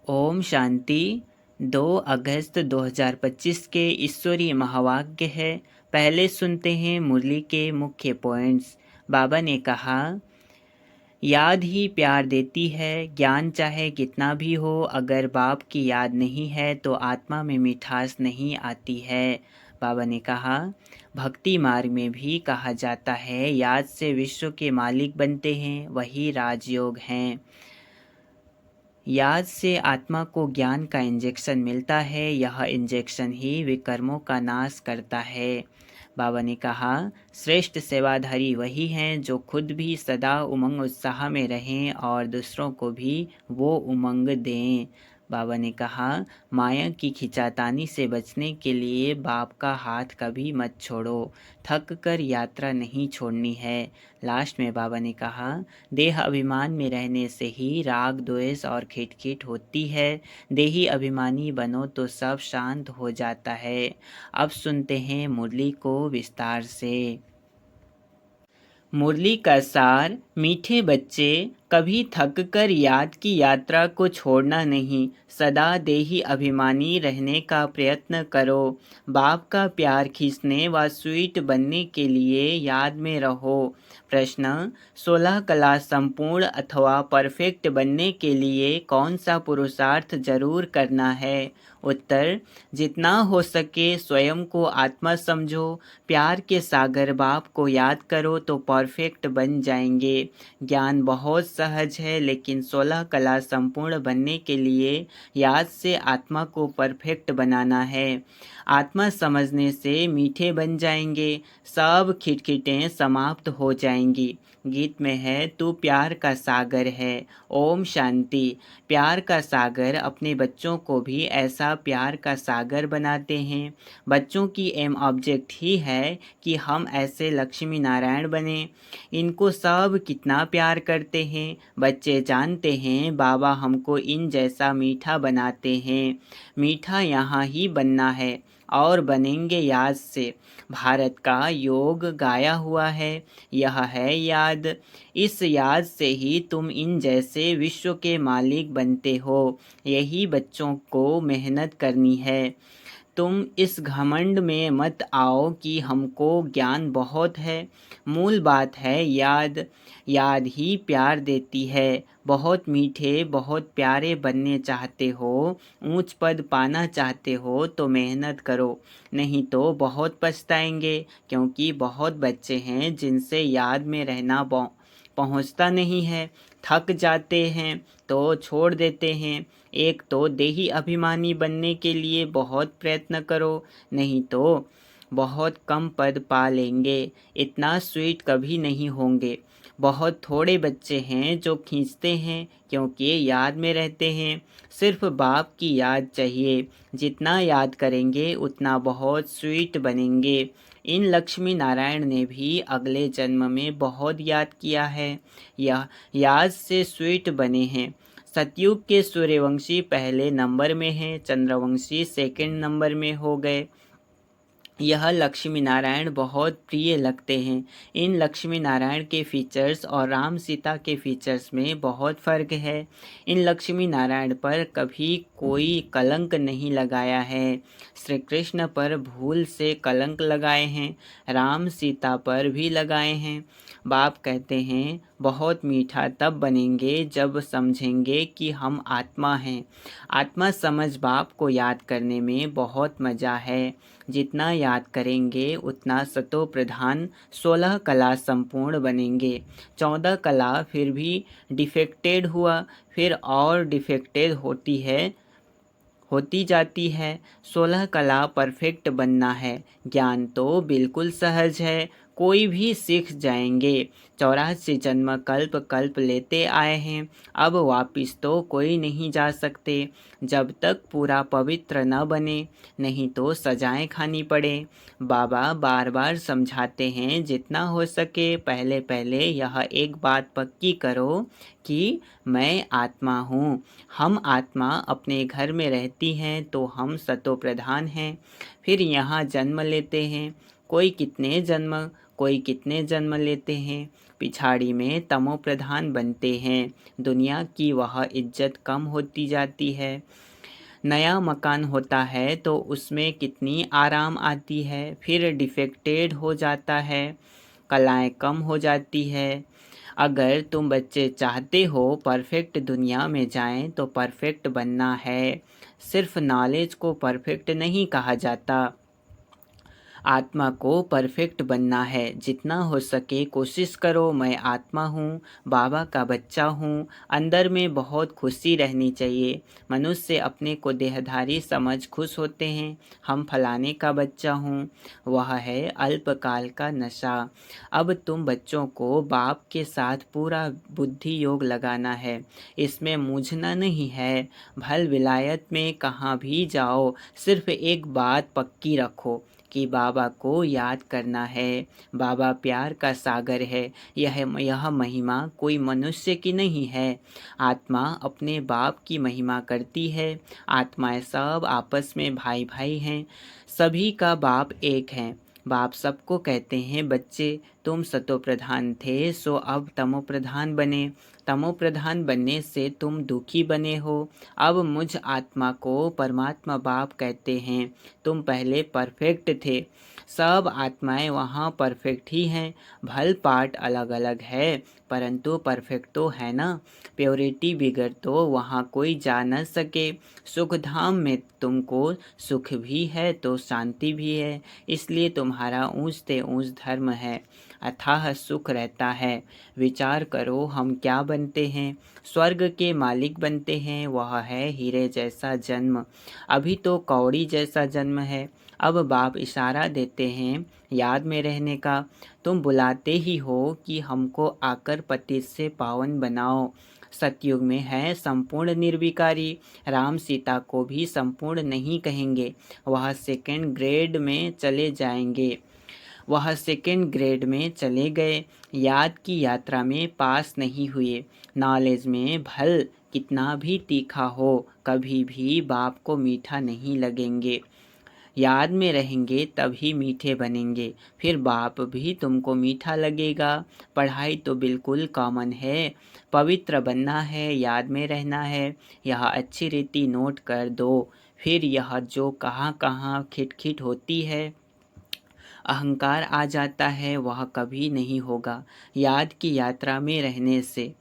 ओम शांति। 2 अगस्त 2025 के ईश्वरीय महावाक्य है। पहले सुनते हैं मुरली के मुख्य पॉइंट्स। बाबा ने कहा, याद ही प्यार देती है। ज्ञान चाहे कितना भी हो, अगर बाप की याद नहीं है तो आत्मा में मिठास नहीं आती है। बाबा ने कहा, भक्ति मार्ग में भी कहा जाता है, याद से विश्व के मालिक बनते हैं, वही राजयोग हैं। याद से आत्मा को ज्ञान का इंजेक्शन मिलता है, यह इंजेक्शन ही विकर्मों का नाश करता है। बाबा ने कहा, श्रेष्ठ सेवाधारी वही हैं जो खुद भी सदा उमंग उत्साह में रहें और दूसरों को भी वो उमंग दें। बाबा ने कहा, माया की खिंचातानी से बचने के लिए बाप का हाथ कभी मत छोड़ो, थक कर यात्रा नहीं छोड़नी है। लास्ट में बाबा ने कहा, देह अभिमान में रहने से ही राग द्वेष और खिटखिट होती है। देही अभिमानी बनो तो सब शांत हो जाता है। अब सुनते हैं मुरली को विस्तार से। मुरली का सार, मीठे बच्चे, कभी थक कर याद की यात्रा को छोड़ना नहीं, सदा देही अभिमानी रहने का प्रयत्न करो। बाप का प्यार खींचने व स्वीट बनने के लिए याद में रहो। प्रश्न, 16 कला संपूर्ण अथवा परफेक्ट बनने के लिए कौन सा पुरुषार्थ जरूर करना है? उत्तर, जितना हो सके स्वयं को आत्मा समझो, प्यार के सागर बाप को याद करो तो परफेक्ट बन जाएंगे। ज्ञान बहुत सहज है, लेकिन 16 कला संपूर्ण बनने के लिए याद से आत्मा को परफेक्ट बनाना है। आत्मा समझने से मीठे बन जाएंगे, सब खिटखिटें समाप्त हो जाएंगी। गीत में है, तू प्यार का सागर है। ओम शांति। प्यार का सागर अपने बच्चों को भी ऐसा प्यार का सागर बनाते हैं। बच्चों की एम ऑब्जेक्ट ही है कि हम ऐसे लक्ष्मी नारायण बने। इनको सब कितना प्यार करते हैं। बच्चे जानते हैं बाबा हमको इन जैसा मीठा बनाते हैं। मीठा यहाँ ही बनना है और बनेंगे याद से। भारत का योग गाया हुआ है, यह है याद। इस याद से ही तुम इन जैसे विश्व के मालिक बनते हो। यही बच्चों को मेहनत करनी है। तुम इस घमंड में मत आओ कि हमको ज्ञान बहुत है। मूल बात है याद। याद ही प्यार देती है। बहुत मीठे बहुत प्यारे बनने चाहते हो, ऊंच पद पाना चाहते हो तो मेहनत करो, नहीं तो बहुत पछताएंगे। क्योंकि बहुत बच्चे हैं जिनसे याद में रहना पहुंचता नहीं है, थक जाते हैं तो छोड़ देते हैं। एक तो देही अभिमानी बनने के लिए बहुत प्रयत्न करो, नहीं तो बहुत कम पद पा लेंगे, इतना स्वीट कभी नहीं होंगे। बहुत थोड़े बच्चे हैं जो खींचते हैं क्योंकि याद में रहते हैं। सिर्फ बाप की याद चाहिए, जितना याद करेंगे उतना बहुत स्वीट बनेंगे। इन लक्ष्मी नारायण ने भी अगले जन्म में बहुत याद किया है, यह याद से स्वीट बने हैं। सतयुग के सूर्यवंशी पहले नंबर में हैं, चंद्रवंशी सेकंड नंबर में हो गए। यह लक्ष्मी नारायण बहुत प्रिय लगते हैं। इन लक्ष्मी नारायण के फीचर्स और राम सीता के फीचर्स में बहुत फ़र्क है। इन लक्ष्मी नारायण पर कभी कोई कलंक नहीं लगाया है। श्री कृष्ण पर भूल से कलंक लगाए हैं, राम सीता पर भी लगाए हैं। बाप कहते हैं, बहुत मीठा तब बनेंगे जब समझेंगे कि हम आत्मा हैं। आत्मा समझ बाप को याद करने में बहुत मज़ा है। जितना याद करेंगे उतना सतो प्रधान 16 कला संपूर्ण बनेंगे। 14 कला फिर भी डिफेक्टेड हुआ, फिर और डिफेक्टेड होती जाती है। 16 कला परफेक्ट बनना है। ज्ञान तो बिल्कुल सहज है, कोई भी सीख जाएंगे। 84 जन्म कल्प कल्प लेते आए हैं, अब वापिस तो कोई नहीं जा सकते जब तक पूरा पवित्र न बने, नहीं तो सजाएं खानी पड़े। बाबा बार बार समझाते हैं, जितना हो सके पहले पहले यह एक बात पक्की करो कि मैं आत्मा हूँ। हम आत्मा अपने घर में रहती हैं तो हम सतो प्रधान हैं। फिर यहाँ जन्म लेते हैं, कोई कितने जन्म लेते हैं। पिछाड़ी में तमो प्रधान बनते हैं, दुनिया की वह इज्जत कम होती जाती है। नया मकान होता है तो उसमें कितनी आराम आती है, फिर डिफेक्टेड हो जाता है, कलाएं कम हो जाती है। अगर तुम बच्चे चाहते हो परफेक्ट दुनिया में जाएं तो परफेक्ट बनना है। सिर्फ नॉलेज को परफेक्ट नहीं कहा जाता, आत्मा को परफेक्ट बनना है। जितना हो सके कोशिश करो। मैं आत्मा हूँ, बाबा का बच्चा हूँ, अंदर में बहुत खुशी रहनी चाहिए। मनुष्य अपने को देहधारी समझ खुश होते हैं। हम फलाने का बच्चा हूँ, वह है अल्पकाल का नशा। अब तुम बच्चों को बाप के साथ पूरा बुद्धि योग लगाना है, इसमें मूझना नहीं है। भल विलायत में कहाँ भी जाओ, सिर्फ एक बात पक्की रखो कि बाबा को याद करना है। बाबा प्यार का सागर है। यह महिमा कोई मनुष्य की नहीं है, आत्मा अपने बाप की महिमा करती है। आत्माएं सब आपस में भाई भाई हैं, सभी का बाप एक है। बाप सबको कहते हैं, बच्चे तुम सतो प्रधान थे सो अब तमो प्रधान बने। तमो प्रधान बनने से तुम दुखी बने हो। अब मुझ आत्मा को परमात्मा बाप कहते हैं। तुम पहले परफेक्ट थे, सब आत्माएं वहाँ परफेक्ट ही हैं। भल पार्ट अलग अलग है, परंतु परफेक्ट तो है ना। प्योरिटी बिगड़ तो वहाँ कोई जा न सके। सुख धाम में तुमको सुख भी है तो शांति भी है, इसलिए तुम्हारा ऊंच से ऊंच धर्म है, अथाह सुख रहता है। विचार करो हम क्या बनते हैं, स्वर्ग के मालिक बनते हैं। वह है हीरे जैसा जन्म, अभी तो कौड़ी जैसा जन्म है। अब बाप इशारा देते हैं याद में रहने का। तुम बुलाते ही हो कि हमको आकर पतित से पावन बनाओ। सतयुग में है संपूर्ण निर्विकारी। राम सीता को भी संपूर्ण नहीं कहेंगे, वह सेकंड ग्रेड में चले जाएंगे। वह सेकंड ग्रेड में चले गए, याद की यात्रा में पास नहीं हुए। नॉलेज में भल कितना भी तीखा हो, कभी भी बाप को मीठा नहीं लगेंगे। याद में रहेंगे तभी मीठे बनेंगे, फिर बाप भी तुमको मीठा लगेगा। पढ़ाई तो बिल्कुल कॉमन है, पवित्र बनना है, याद में रहना है। यह अच्छी रीति नोट कर दो, फिर यह जो कहाँ कहाँ खिटखिट होती है, अहंकार आ जाता है, वह कभी नहीं होगा याद की यात्रा में रहने से।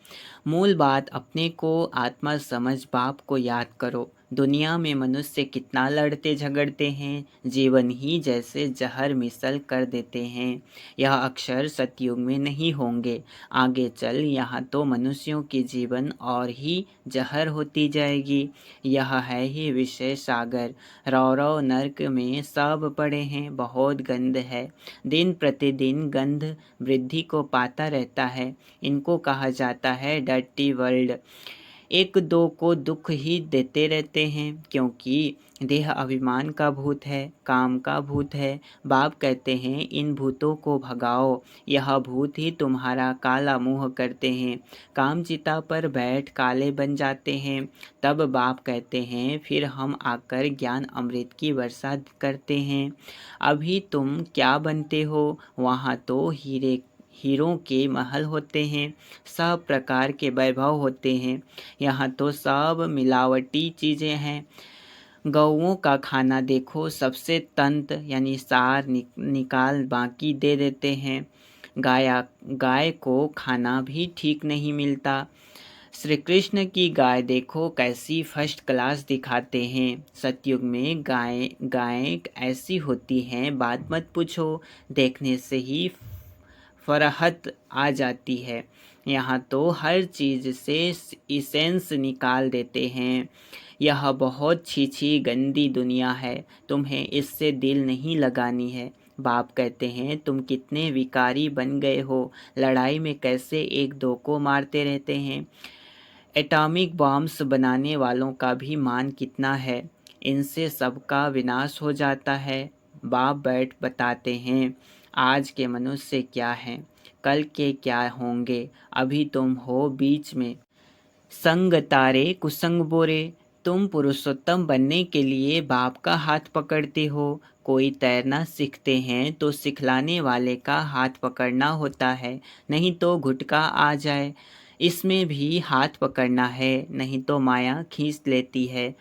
मूल बात अपने को आत्मा समझ बाप को याद करो। दुनिया में मनुष्य कितना लड़ते झगड़ते हैं, जीवन ही जैसे जहर मिसल कर देते हैं। यह अक्षर सतयुग में नहीं होंगे, आगे चल यहाँ तो मनुष्यों की जीवन और ही जहर होती जाएगी। यह है ही विषय सागर, रौरव नर्क में सब पड़े हैं, बहुत गंध है। दिन प्रतिदिन गंध वृद्धि को पाता रहता है। इनको कहा जाता है डर्टी वर्ल्ड। एक दो को दुख ही देते रहते हैं, क्योंकि देह अभिमान का भूत है, काम का भूत है। बाप कहते हैं इन भूतों को भगाओ, यह भूत ही तुम्हारा काला मुंह करते हैं। काम चिता पर बैठ काले बन जाते हैं। तब बाप कहते हैं फिर हम आकर ज्ञान अमृत की वर्षा करते हैं। अभी तुम क्या बनते हो, वहाँ तो हीरों के महल होते हैं, सब प्रकार के वैभव होते हैं। यहाँ तो सब मिलावटी चीज़ें हैं। गौओं का खाना देखो, सबसे तंत यानी सार निकाल बाकी दे देते हैं। गाय को खाना भी ठीक नहीं मिलता। श्री कृष्ण की गाय देखो कैसी फर्स्ट क्लास दिखाते हैं। सतयुग में गायें ऐसी होती हैं बात मत पूछो, देखने से ही फरहत आ जाती है। यहाँ तो हर चीज़ से इसेंस निकाल देते हैं। यह बहुत छी गंदी दुनिया है, तुम्हें इससे दिल नहीं लगानी है। बाप कहते हैं तुम कितने विकारी बन गए हो, लड़ाई में कैसे एक दो को मारते रहते हैं। एटॉमिक बॉम्ब्स बनाने वालों का भी मान कितना है, इनसे सबका विनाश हो जाता है। बाप बैठ बताते हैं आज के मनुष्य क्या हैं, कल के क्या होंगे। अभी तुम हो बीच में, संग तारे कुसंग बोरे। तुम पुरुषोत्तम बनने के लिए बाप का हाथ पकड़ते हो, कोई तैरना सीखते हैं तो सिखलाने वाले का हाथ पकड़ना होता है, नहीं तो घुटका आ जाए। इसमें भी हाथ पकड़ना है, नहीं तो माया खींच लेती है।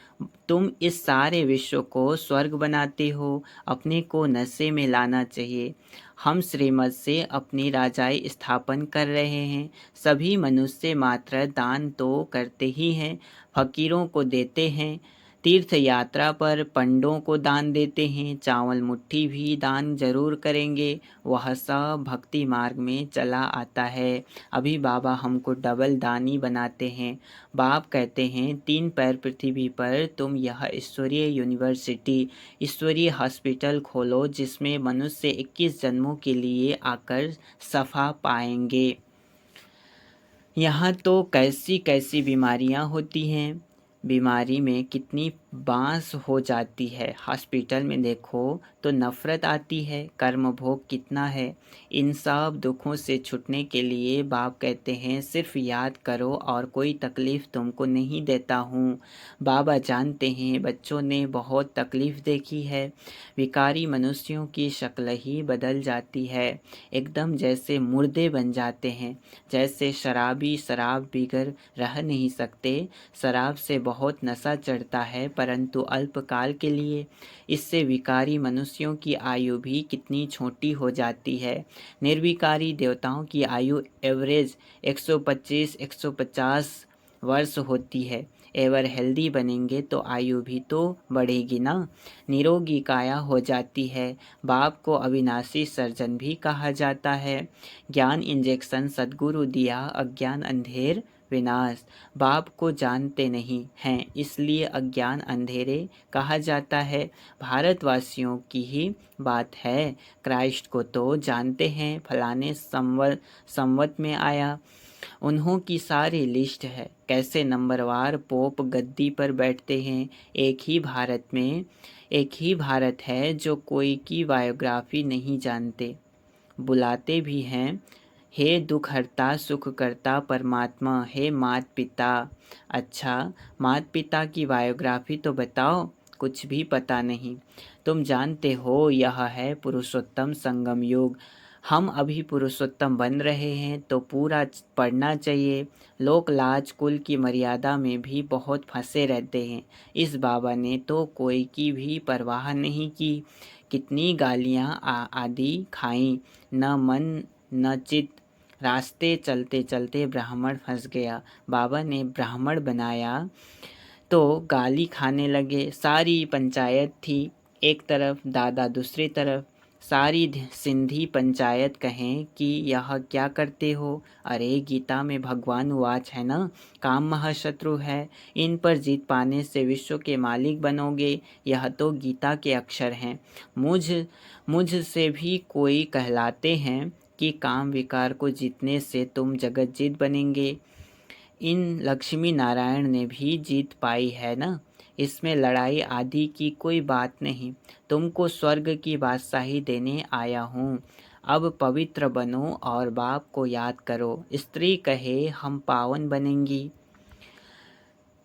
तुम इस सारे विश्व को स्वर्ग बनाते हो, अपने को नशे में लाना चाहिए। हम श्रीमत से अपनी राजाई स्थापन कर रहे हैं। सभी मनुष्य मात्र दान तो करते ही हैं, फकीरों को देते हैं, तीर्थ यात्रा पर पंडों को दान देते हैं, चावल मुट्ठी भी दान जरूर करेंगे। वह सब भक्ति मार्ग में चला आता है। अभी बाबा हमको डबल दानी बनाते हैं। बाप कहते हैं 3 पैर पृथ्वी पर तुम यह ईश्वरीय यूनिवर्सिटी, ईश्वरीय हॉस्पिटल खोलो, जिसमें मनुष्य 21 जन्मों के लिए आकर सफा पाएंगे। यहाँ तो कैसी कैसी बीमारियाँ होती हैं, बीमारी में कितनी बांस हो जाती है। हॉस्पिटल में देखो तो नफ़रत आती है, कर्म भोग कितना है। इन सब दुखों से छूटने के लिए बाप कहते हैं सिर्फ याद करो और कोई तकलीफ़ तुमको नहीं देता हूँ। बाबा जानते हैं बच्चों ने बहुत तकलीफ़ देखी है। विकारी मनुष्यों की शक्ल ही बदल जाती है, एकदम जैसे मुर्दे बन जाते हैं। जैसे शराबी शराब पीकर रह नहीं सकते, शराब से बहुत नशा चढ़ता है परंतु अल्पकाल के लिए। इससे विकारी मनुष्यों की आयु भी कितनी छोटी हो जाती है। निर्विकारी देवताओं की आयु एवरेज 125-150 वर्ष होती है। एवर हेल्दी बनेंगे तो आयु भी तो बढ़ेगी ना, निरोगी काया हो जाती है। बाप को अविनाशी सर्जन भी कहा जाता है। ज्ञान इंजेक्शन सद्गुरु दिया, अज्ञान अंधेर विनाश। बाप को जानते नहीं हैं, इसलिए अज्ञान अंधेरे कहा जाता है। भारतवासियों की ही बात है, क्राइस्ट को तो जानते हैं, फलाने संवत में आया। उन्हों की सारी लिस्ट है, कैसे नंबरवार पोप गद्दी पर बैठते हैं। एक ही भारत है जो कोई की बायोग्राफी नहीं जानते। बुलाते भी हैं, हे दुख हरता सुख करता परमात्मा, हे मात पिता। अच्छा, मात पिता की बायोग्राफी तो बताओ, कुछ भी पता नहीं। तुम जानते हो यह है पुरुषोत्तम संगम युग। हम अभी पुरुषोत्तम बन रहे हैं तो पूरा पढ़ना चाहिए। लोक लाज कुल की मर्यादा में भी बहुत फंसे रहते हैं। इस बाबा ने तो कोई की भी परवाह नहीं की। कितनी गालियाँ आदि खाई, न मन न चित। रास्ते चलते चलते ब्राह्मण फंस गया, बाबा ने ब्राह्मण बनाया तो गाली खाने लगे। सारी पंचायत थी एक तरफ, दादा दूसरी तरफ। सारी सिंधी पंचायत कहें कि यह क्या करते हो। अरे गीता में भगवान वाच है ना, काम महाशत्रु है, इन पर जीत पाने से विश्व के मालिक बनोगे। यह तो गीता के अक्षर हैं। मुझ से भी कोई कहलाते हैं कि काम विकार को जीतने से तुम जगत जीत बनेंगे। इन लक्ष्मी नारायण ने भी जीत पाई है ना, इसमें लड़ाई आदि की कोई बात नहीं। तुमको स्वर्ग की बादशाही देने आया हूँ। अब पवित्र बनो और बाप को याद करो। स्त्री कहे हम पावन बनेंगी,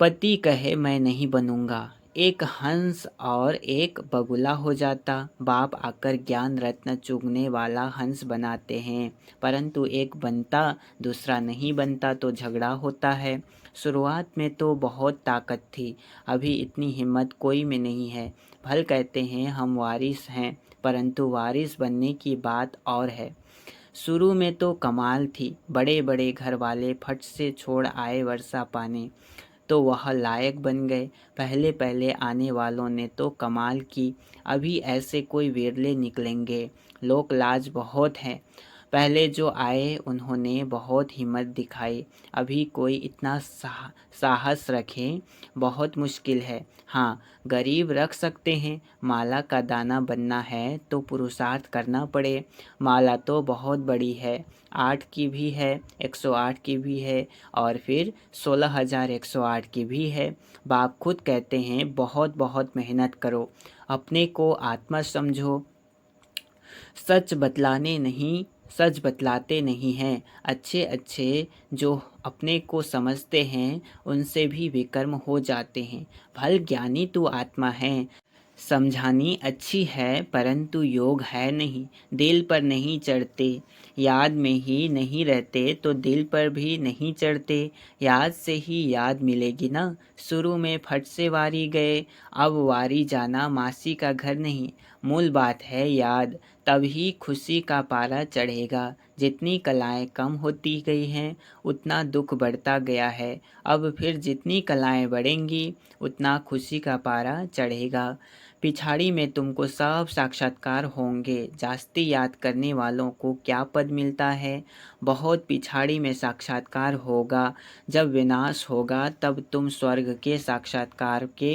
पति कहे मैं नहीं बनूंगा। एक हंस और एक बगुला हो जाता। बाप आकर ज्ञान रत्न चुगने वाला हंस बनाते हैं, परंतु एक बनता दूसरा नहीं बनता तो झगड़ा होता है। शुरुआत में तो बहुत ताकत थी, अभी इतनी हिम्मत कोई में नहीं है। भल कहते हैं हम वारिस हैं, परंतु वारिस बनने की बात और है। शुरू में तो कमाल थी, बड़े बड़े घर वाले फट से छोड़ आए वर्षा पाने, तो वह लायक बन गए। पहले पहले आने वालों ने तो कमाल की, अभी ऐसे कोई विरले निकलेंगे। लोक लाज बहुत है। पहले जो आए उन्होंने बहुत हिम्मत दिखाई, अभी कोई इतना साहस रखे बहुत मुश्किल है। हाँ, गरीब रख सकते हैं, माला का दाना बनना है तो पुरुषार्थ करना पड़े। माला तो बहुत बड़ी है, 8 की भी है, 108 की भी है और फिर 16,108 की भी है। बाप खुद कहते हैं बहुत बहुत मेहनत करो, अपने को आत्मा समझो। सच बतलाते नहीं हैं। अच्छे अच्छे जो अपने को समझते हैं उनसे भी विकर्म हो जाते हैं। भल ज्ञानी तू आत्मा है, समझानी अच्छी है परंतु योग है नहीं, दिल पर नहीं चढ़ते। याद में ही नहीं रहते तो दिल पर भी नहीं चढ़ते। याद से ही याद मिलेगी ना। शुरू में फट से वारी गए, अब वारी जाना मासी का घर नहीं। मूल बात है याद, तभी खुशी का पारा चढ़ेगा। जितनी कलाएं कम होती गई हैं उतना दुख बढ़ता गया है। अब फिर जितनी कलाएं बढ़ेंगी उतना खुशी का पारा चढ़ेगा। पिछाड़ी में तुमको सब साक्षात्कार होंगे। जास्ती याद करने वालों को क्या पद मिलता है। बहुत पिछाड़ी में साक्षात्कार होगा। जब विनाश होगा तब तुम स्वर्ग के साक्षात्कार के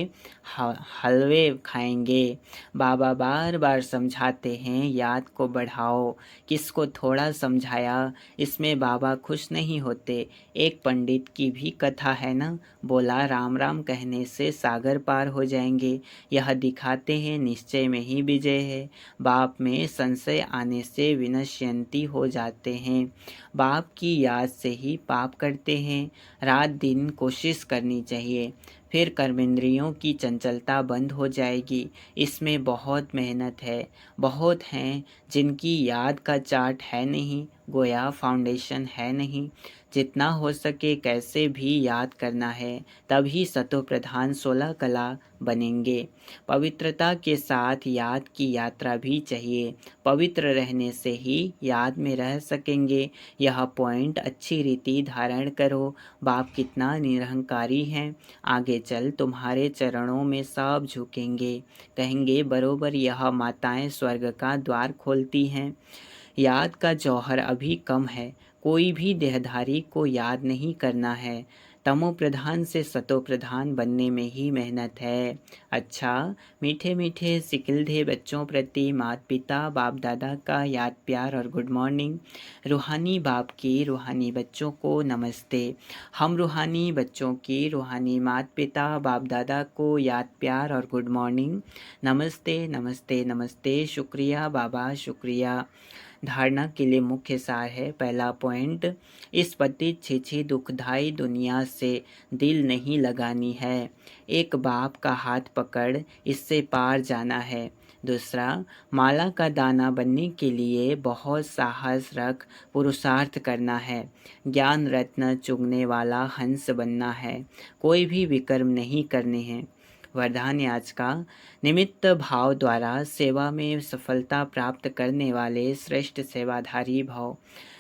हलवे खाएंगे। बाबा बार बार समझाते हैं याद को बढ़ाओ। किसको थोड़ा समझाया, इसमें बाबा खुश नहीं होते। एक पंडित की भी कथा है ना, बोला राम राम कहने से सागर पार हो जाएंगे। यह दिखाते हैं निश्चय में ही विजय है। बाप में संशय आने से विनश्यंती हो जाते हैं। बाप की याद से ही पाप करते हैं। रात दिन कोशिश करनी चाहिए, फिर कर्मेंद्रियों की चंचलता बंद हो जाएगी। इसमें बहुत मेहनत है। बहुत हैं जिनकी याद का चार्ट है नहीं, गोया फाउंडेशन है नहीं। जितना हो सके कैसे भी याद करना है, तभी सतो प्रधान 16 कला बनेंगे। पवित्रता के साथ याद की यात्रा भी चाहिए। पवित्र रहने से ही याद में रह सकेंगे। यह पॉइंट अच्छी रीति धारण करो। बाप कितना निरहंकारी हैं। आगे चल तुम्हारे चरणों में सब झुकेंगे। कहेंगे बरोबर यह माताएं स्वर्ग का द्वार खोलती हैं। याद का जौहर अभी कम है। कोई भी देहधारी को याद नहीं करना है। तमो प्रधान से सतो प्रधान बनने में ही मेहनत है। अच्छा, मीठे मीठे सिकिलधे बच्चों प्रति माता पिता बाप दादा का याद प्यार और गुड मॉर्निंग। रूहानी बाप की रूहानी बच्चों को नमस्ते। हम रूहानी बच्चों की रूहानी माता पिता बाप दादा को याद प्यार और गुड मॉर्निंग। नमस्ते नमस्ते नमस्ते। शुक्रिया बाबा शुक्रिया। धारणा के लिए मुख्य सार है। पहला पॉइंट, इस पतित छिछी दुखदाई दुनिया से दिल नहीं लगानी है। एक बाप का हाथ पकड़ इससे पार जाना है। दूसरा, माला का दाना बनने के लिए बहुत साहस रख पुरुषार्थ करना है। ज्ञान रत्न चुगने वाला हंस बनना है। कोई भी विकर्म नहीं करने हैं। वरदान आज का, निमित्त भाव द्वारा सेवा में सफलता प्राप्त करने वाले श्रेष्ठ सेवाधारी भव।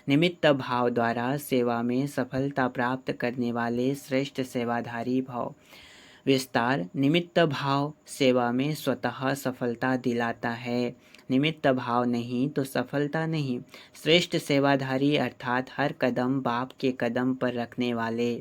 निमित्त भाव द्वारा सेवा में सफलता प्राप्त करने वाले श्रेष्ठ सेवाधारी भव। विस्तार, निमित्त भाव सेवा में स्वतः सफलता दिलाता है। निमित्त भाव नहीं तो सफलता नहीं। श्रेष्ठ सेवाधारी अर्थात हर कदम बाप के कदम पर रखने वाले,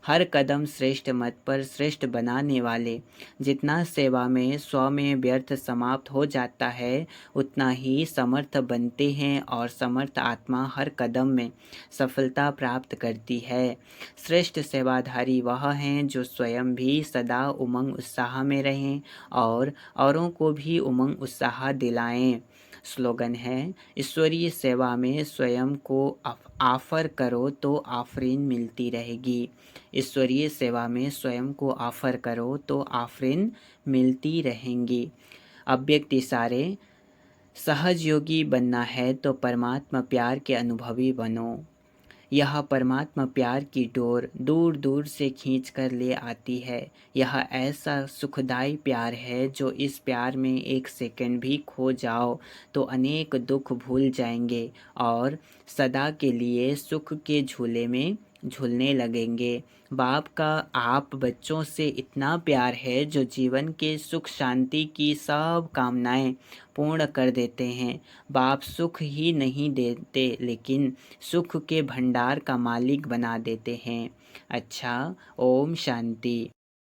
हर कदम श्रेष्ठ मत पर श्रेष्ठ बनाने वाले। जितना सेवा में स्व में व्यर्थ समाप्त हो जाता है उतना ही समर्थ बनते हैं और समर्थ आत्मा हर कदम में सफलता प्राप्त करती है। श्रेष्ठ सेवाधारी वह हैं जो स्वयं भी सदा उमंग उत्साह में रहें और औरों को भी उमंग उत्साह दिलाएं। स्लोगन है, ईश्वरीय सेवा में स्वयं को ऑफर करो तो आफरीन मिलती रहेगी। ईश्वरीय सेवा में स्वयं को ऑफर करो तो आफरीन मिलती रहेंगी। अव्यक्त इशारे, सहज योगी बनना है तो परमात्मा प्यार के अनुभवी बनो। यह परमात्मा प्यार की डोर दूर दूर से खींच कर ले आती है। यह ऐसा सुखदाई प्यार है जो इस प्यार में एक सेकंड भी खो जाओ तो अनेक दुख भूल जाएंगे और सदा के लिए सुख के झूले में झूलने लगेंगे। बाप का आप बच्चों से इतना प्यार है जो जीवन के सुख शांति की सब कामनाएं पूर्ण कर देते हैं। बाप सुख ही नहीं देते लेकिन सुख के भंडार का मालिक बना देते हैं। अच्छा, ओम शांति।